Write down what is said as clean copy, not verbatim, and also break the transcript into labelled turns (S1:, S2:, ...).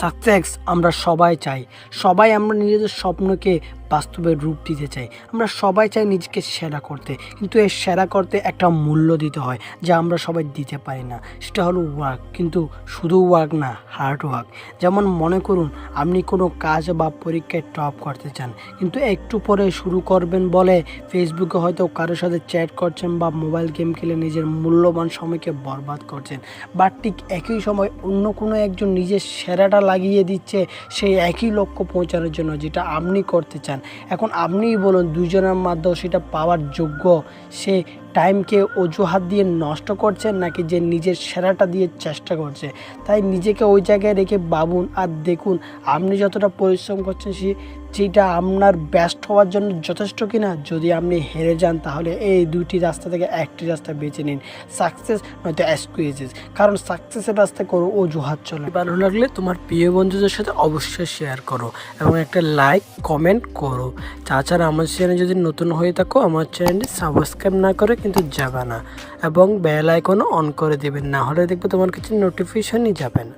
S1: Success আমরা সবাই চাই। সবাই আমরা নিজেদের স্বপ্নকে বাস্তবে রূপ দিতে চাই। আমরা সবাই চাই নিজেকে সেরা করতে। কিন্তু এই সেরা করতে একটা মূল্য দিতে হয়, যা আমরা সবাই দিতে পারি না। সেটা হলো ওয়ার্ক। কিন্তু শুধু ওয়ার্ক না, হার্ড ওয়ার্ক। যেমন মনে করুন আপনি কোনো কাজ বা পরীক্ষায় টপ করতে চান, কিন্তু একটু পরে শুরু করবেন বলে ফেসবুকে হয়তো কারোর সাথে চ্যাট করছেন বা মোবাইল গেম খেলে নিজের মূল্যবান সময়কে বরবাদ করছেন। বাট ঠিক একই সময় অন্য কোনো একজন নিজের সেরাটা লাগিয়ে দিচ্ছে সেই একই লক্ষ্য পৌঁছানোর জন্য, যেটা আপনি করতে চান। এখন আপনিই বলুন, দুইজনের মাধ্যমে সেটা পাওয়ার যোগ্য সে টাইমকে অজুহাত দিয়ে নষ্ট করছেন, নাকি যে নিজের সেরাটা দিয়ে চেষ্টা করছে? তাই নিজেকে ওই জায়গায় রেখে ভাবুন আর দেখুন আপনি যতটা পরিশ্রম করছেন যেটা আপনার ব্যস্ত হওয়ার জন্য যথেষ্ট কিনা। যদি আপনি হেরে যান তাহলে এই দুইটি রাস্তা থেকে একটি রাস্তা বেছে নিন, সাকসেস নয়তো এক্সকিউজেস। কারণ সাকসেসের রাস্তায় করো অজুহাত চলে। ভালো লাগলে তোমার প্রিয় বন্ধুদের সাথে অবশ্যই শেয়ার করো এবং একটা লাইক কমেন্ট করো। তাছাড়া আমার চ্যানেল যদি নতুন হয়ে থাকো, আমার চ্যানেলটি সাবস্ক্রাইব না করে কিন্তু যাবে না এবং বেল আইকনও অন করে দেবেন, না হলে দেখবে তোমার কাছে নোটিফিকেশনই যাবে না।